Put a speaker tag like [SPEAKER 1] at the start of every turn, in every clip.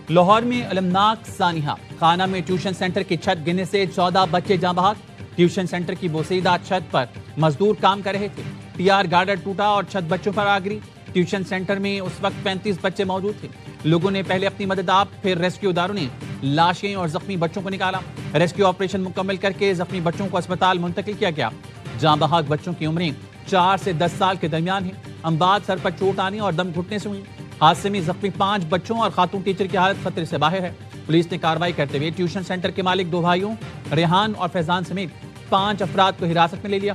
[SPEAKER 1] لاہور میں المناک سانحہ، خانہ میں ٹیوشن سینٹر کی چھت گرنے سے 14 بچے جاں بحق۔ ٹیوشن سینٹر کی بوسیدہ چھت پر مزدور کام کر رہے تھے، ٹی آر گارڈر ٹوٹا اور چھت بچوں پر آ گری۔ ٹیوشن سینٹر میں اس وقت 35 بچے موجود تھے۔ لوگوں نے پہلے اپنی مدد آپ، پھر ریسکیو اداروں نے لاشیں اور زخمی بچوں کو نکالا۔ ریسکیو آپریشن مکمل کر کے زخمی بچوں کو اسپتال منتقل کیا گیا۔ جاں بحق بچوں کی عمریں 4 سے 10 سال کے درمیان ہیں۔ اموات سر پر چوٹ آنے اور دم گھٹنے سے ہوئی۔ حادثے میں زخمی 5 بچوں اور خاتون ٹیچر کی حالت خطرے سے باہر ہے۔ پولیس نے کارروائی کرتے ہوئے ٹیوشن سینٹر کے مالک 2 بھائیوں ریحان اور فیضان سمیت 5 افراد کو حراست میں لے لیا۔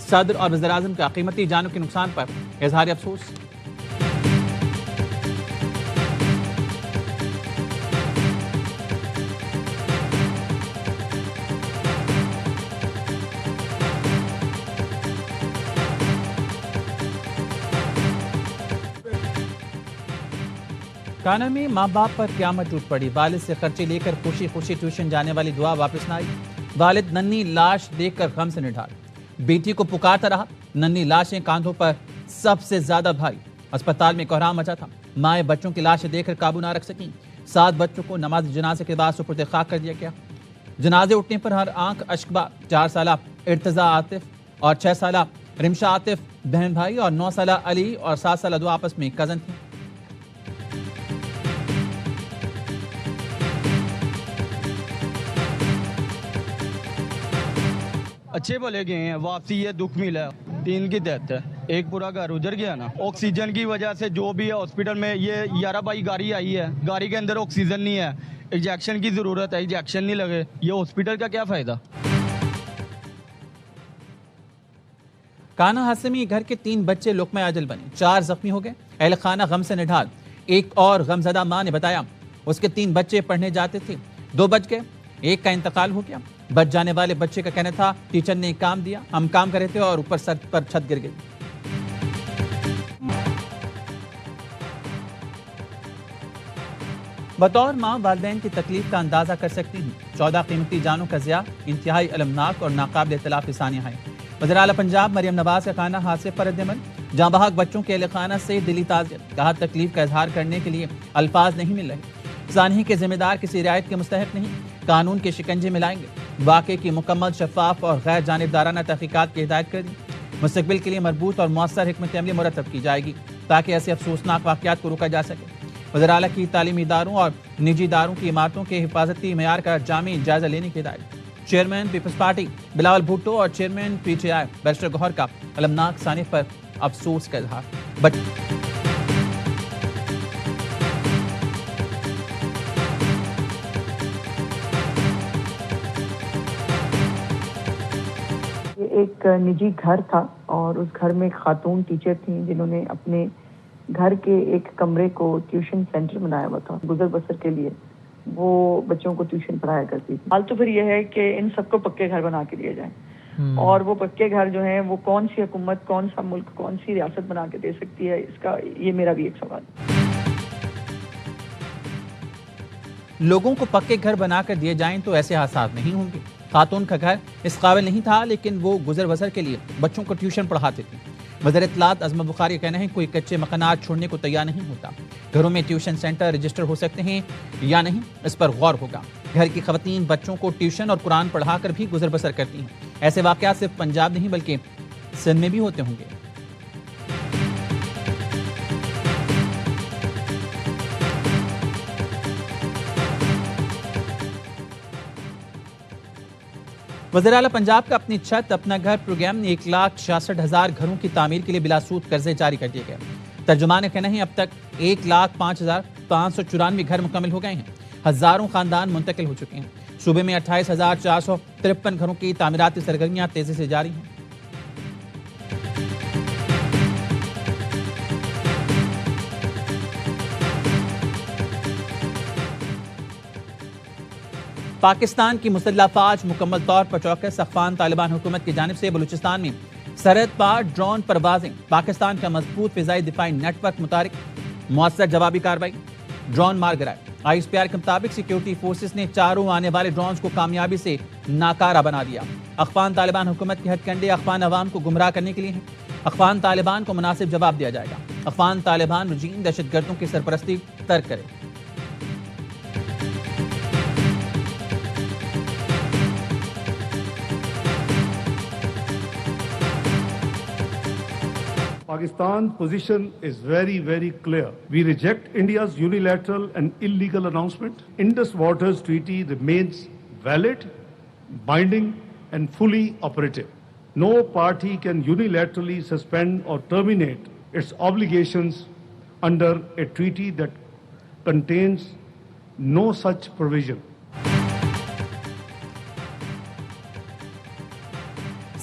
[SPEAKER 1] صدر اور وزیر اعظم کا قیمتی جانوں کے نقصان پر اظہار افسوس۔ کانا میں ماں باپ پر قیامت ٹوٹ پڑی۔ والد سے خرچے لے کر خوشی خوشی ٹیوشن جانے والی دعا واپس نہ آئی۔ والد ننھی لاش دیکھ کر غم سے نڈھال، بیٹی کو پکارتا رہا۔ ننھی لاشیں کاندھوں پر سب سے زیادہ بھاری۔ اسپتال میں کوہرام مچا تھا۔ مائیں بچوں کی لاشیں دیکھ کر قابو نہ رکھ سکیں۔ 7 بچوں کو نماز جنازے کے بعد سپرد خاک کر دیا گیا۔ جنازے اٹھنے پر ہر آنکھ اشکبار۔ 4 سالہ ارتضیٰ عاطف اور 6 سالہ رمشا عاطف بہن بھائی اور 9 سالہ علی اور 7 سالہ دو آپس میں کزن تھے۔
[SPEAKER 2] اچھے بھلے گئے ہیں، واپسی یہ دکھ ملا، 3 کی ڈیتھ ہے، ایک پورا گھر اجڑ گیا نا۔ آکسیجن کی وجہ سے جو بھی ہے ہاسپٹل میں، یہ 11 بائی گاڑی آئی ہے، گاڑی کے اندر آکسیجن نہیں ہے، انجیکشن کی ضرورت ہے، انجیکشن نہیں لگے، یہ ہاسپٹل کا کیا فائدہ۔
[SPEAKER 1] کانا حادثے میں گھر کے 3 بچے لقمہ اجل بنے، 4 زخمی ہو گئے۔ اہل خانہ غم سے نڈھال۔ ایک اور غمزدہ ماں نے بتایا اس کے 3 بچے پڑھنے جاتے تھے، 2 بچ گئے، ایک کا انتقال ہو گیا۔ بچ جانے والے بچے کا کہنا تھا ٹیچر نے کام دیا، ہم کام کر رہے تھے اور اوپر سر پر چھت گر گئی۔ بطور ماں والدین کی تکلیف کا اندازہ کر سکتی ہوں۔ 14 قیمتی جانوں کا ضیاع انتہائی المناک اور ناقابل اطلاق سانحہ ہے۔ وزیر اعلیٰ پنجاب مریم نواز کا خانہ حادثے پر ردعمل۔ جاں بحق بچوں کے اہل خانہ سے دلی تعزیت، کہا تکلیف کا اظہار کرنے کے لیے الفاظ نہیں مل رہے۔ سانحے کے ذمہ دار کسی رعایت کے مستحق نہیں، قانون کے شکنجے میں لائیں گے۔ واقعے کی مکمل شفاف اور غیر جانبدارانہ تحقیقات کی ہدایت کر دی۔ مستقبل کے لیے مربوط اور مؤثر حکمت عملی مرتب کی جائے گی تاکہ ایسے افسوسناک واقعات کو روکا جا سکے۔ وزیر اعلیٰ کی تعلیمی اداروں اور نجی اداروں کی عمارتوں کے حفاظتی معیار کا جامع جائزہ لینے کی ہدایت۔ چیئرمین پیپلز پارٹی بلاول بھٹو اور chairman P T I barrister Gohar کا المناک سانحے پر افسوس کا اظہار۔
[SPEAKER 3] ایک نجی گھر تھا اور اس گھر میں خاتون ٹیچر تھیں جنہوں نے اپنے گھر کے ایک کمرے کو ٹیوشن سینٹر بنایا ہوا تھا گزر بسر کے لیے، وہ بچوں کو ٹیوشن پڑھایا کرتی تھی۔ حال تو پھر یہ ہے کہ ان سب کو پکے گھر بنا کے دیے جائیں، اور وہ پکے گھر جو ہیں وہ کون سی حکومت، کون سا ملک، کون سی ریاست بنا کے دے سکتی ہے، اس کا یہ میرا بھی ایک سوال ہے۔
[SPEAKER 1] لوگوں کو پکے گھر بنا کر دیے جائیں تو ایسے حادثات نہیں ہوں گے۔ خاتون کا گھر اس قابل نہیں تھا لیکن وہ گزر بسر کے لیے بچوں کو ٹیوشن پڑھاتے تھے۔ وزیر اطلاعات عظمت بخاری کا کہنا ہے کوئی کچے مکانات چھوڑنے کو تیار نہیں ہوتا۔ گھروں میں ٹیوشن سینٹر رجسٹر ہو سکتے ہیں یا نہیں، اس پر غور ہوگا۔ گھر کی خواتین بچوں کو ٹیوشن اور قرآن پڑھا کر بھی گزر بسر کرتی ہیں۔ ایسے واقعات صرف پنجاب نہیں بلکہ سندھ میں بھی ہوتے ہوں گے۔ وزیر اعلیٰ پنجاب کا اپنی چھت اپنا گھر پروگرام نے 1,66,000 گھروں کی تعمیر کے لیے بلا سود قرضے جاری کر دیے گئے۔ ترجمان کا کہنا ہے اب تک 1,05,594 گھر مکمل ہو گئے ہیں۔ ہزاروں خاندان منتقل ہو چکے ہیں۔ صوبے میں 28,453 گھروں کی تعمیراتی سرگرمیاں تیزی سے جاری ہیں۔ پاکستان کی مسلح افواج مکمل طور پر چوکس۔ افغان طالبان حکومت کی جانب سے بلوچستان میں سرحد پار ڈرون پروازیں، پاکستان کا مضبوط فضائی دفاعی نیٹ ورک متحرک، مؤثر جوابی کارروائی، ڈرون مار گرائے۔ آئی ایس پی آر کے مطابق سیکیورٹی فورسز نے چاروں آنے والے ڈرونز کو کامیابی سے ناکارہ بنا دیا۔ افغان طالبان حکومت کے ہتھ کنڈے افغان عوام کو گمراہ کرنے کے لیے ہیں۔ افغان طالبان کو مناسب جواب دیا جائے گا۔ افغان طالبان رجیم دہشت گردوں کی سرپرستی ترک کرے۔
[SPEAKER 4] Pakistan's position is very, very clear. We reject India's unilateral and illegal announcement. Indus Waters Treaty remains valid, binding, and fully operative. No party can unilaterally suspend or terminate its obligations under a treaty that contains no such provision.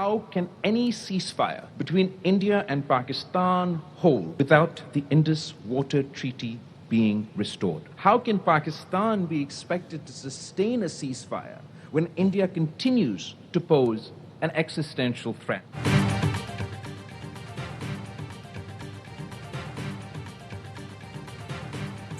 [SPEAKER 5] How can any ceasefire between India and Pakistan hold without the Indus Water Treaty being restored? How can Pakistan be expected to sustain a ceasefire when India continues to pose an existential threat?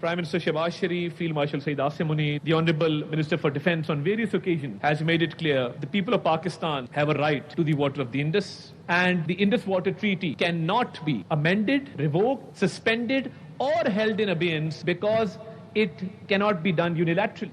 [SPEAKER 6] Prime Minister Shehbaz Sharif, Field Marshal Saeed Asim Munir, the Honorable Minister for Defence on various occasions has made it clear the people of Pakistan have a right to the water of the Indus, and the Indus Water Treaty cannot be amended, revoked, suspended or held in abeyance because it cannot be done unilaterally.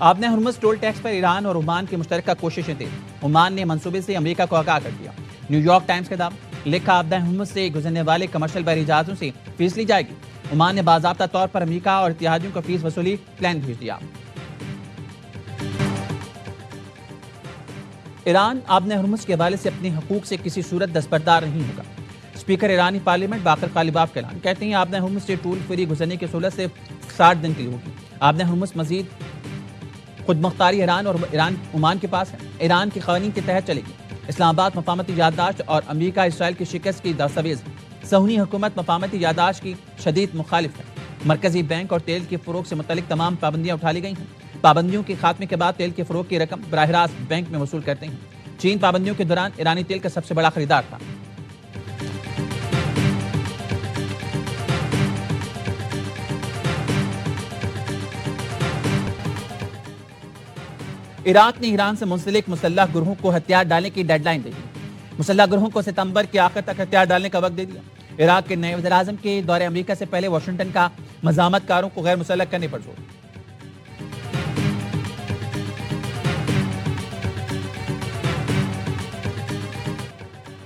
[SPEAKER 1] آپ نے Hormuz toll tax پر ایران اور Oman کی مشترکہ کوششیں تھیں. Oman نے منصوبے سے امریکہ کو آگاہ کر دیا. نیو یارک ٹائمز کا دعویٰ لکھا آبدہ ہرمز سے گزرنے والے کمرشل بحری جہازوں سے فیس لی جائے گی. عمان نے باضابطہ طور پر امریکہ اور اتحادیوں کو فیس وصولی پلان بھیج دیا. ایران آبن ہرمز کے حوالے سے اپنے حقوق سے کسی صورت دستبردار نہیں ہوگا. اسپیکر ایرانی پارلیمنٹ باقر غالباف کا اعلان. کہتے ہیں آبن ہرمز سے ٹول فری گزرنے کی سہولت سے 60 دن کے لیے ہوگی. آبن ہرمز مزید خود مختاری ایران اور عمان کے پاس ہے. ایران کے قوانین کے تحت چلے گی. اسلام آباد مفاہمتی یادداشت اور امریکہ اسرائیل کی شکست کی دستاویز. صہیونی حکومت مفاہمتی یادداشت کی شدید مخالف ہے. مرکزی بینک اور تیل کے فروغ سے متعلق تمام پابندیاں اٹھا لی گئی ہیں. پابندیوں کے خاتمے کے بعد تیل کے فروغ کی رقم براہ راست بینک میں وصول کرتے ہیں. چین پابندیوں کے دوران ایرانی تیل کا سب سے بڑا خریدار تھا. عراق نے ایران سے منسلک مسلح گروہوں کو ہتھیار ڈالنے کی ڈیڈ لائن دے دی. مسلح گروہوں کو ستمبر کے آخر تک ہتھیار ڈالنے کا وقت دے دیا. عراق کے نئے وزیر اعظم کے دورے امریکہ سے پہلے واشنگٹن کا مزاحمت کاروں کو غیر مسلح کرنے پر زور.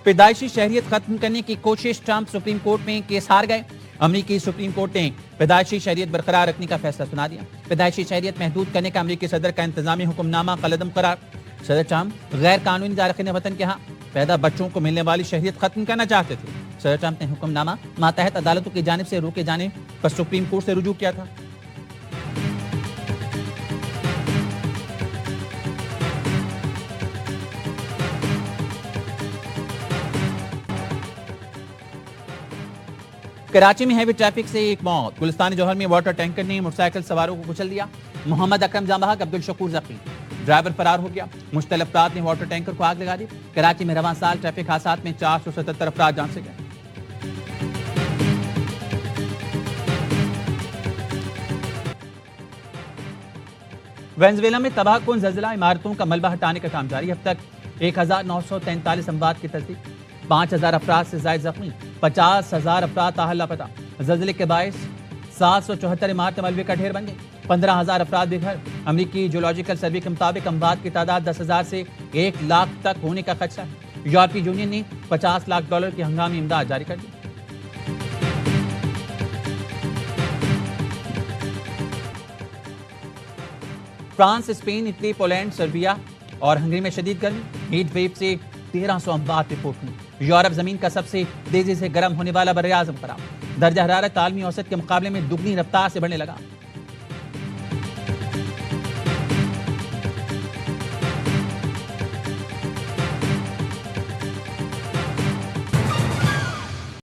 [SPEAKER 1] پیدائشی شہریت ختم کرنے کی کوشش. ٹرمپ سپریم کورٹ میں کیس ہار گئے. امریکی سپریم کورٹ نے پیدائشی شہریت برقرار رکھنے کا فیصلہ سنا دیا. پیدائشی شہریت محدود کرنے کا امریکی صدر کا انتظامی حکم نامہ قلعدم قرار. صدر ٹرمپ غیر قانونی دارقین وطن کے ہاں پیدا بچوں کو ملنے والی شہریت ختم کرنا چاہتے تھے. صدر ٹرمپ نے حکم نامہ ماتحت عدالتوں کی جانب سے روکے جانے پر سپریم کورٹ سے رجوع کیا تھا. کراچی میں ہیوی ٹریفک سے ایک موت. گلستان جوہر میں واٹر ٹینکر نے موٹر سائیکل سواروں کو کچل دیا. محمد اکرم جاں بحق، عبدالشکور زخمی. ڈرائیور فرار ہو گیا. مشتعل افراد نے واٹر ٹینکر کو آگ لگا دی. کراچی میں رواں سال ٹریفک حادثات میں 477 افراد جان سے گئے. وینزویلا میں تباہ کن زلزلہ. عمارتوں کا ملبہ ہٹانے کا کام جاری. اب تک 1943 اموات کی تصدیق. 5000 افراد سے زائد زخمی. 50,000 افراد تاحال لاپتہ. زلزلے کے باعث 774 عمارتیں ملبے کا ڈھیر بن گئی. 15,000 افراد بے گھر. امریکی جیولوجیکل سروے کے مطابق اموات کی تعداد 10,000 سے 1 لاکھ تک ہونے کا خدشہ ہے. یورپی یونین نے $50 لاکھ کی ہنگامی امداد جاری کر دی. France, Spain, Italy, Poland, Serbia اور ہنگری میں شدید گرمی. ہیٹ ویو سے 1300 اموات رپورٹ ہوئی. یورپ زمین کا سب سے تیزی سے گرم ہونے والا براعظم قرار. درجہ حرارت عالمی اوسط کے مقابلے میں دگنی رفتار سے بڑھنے لگا.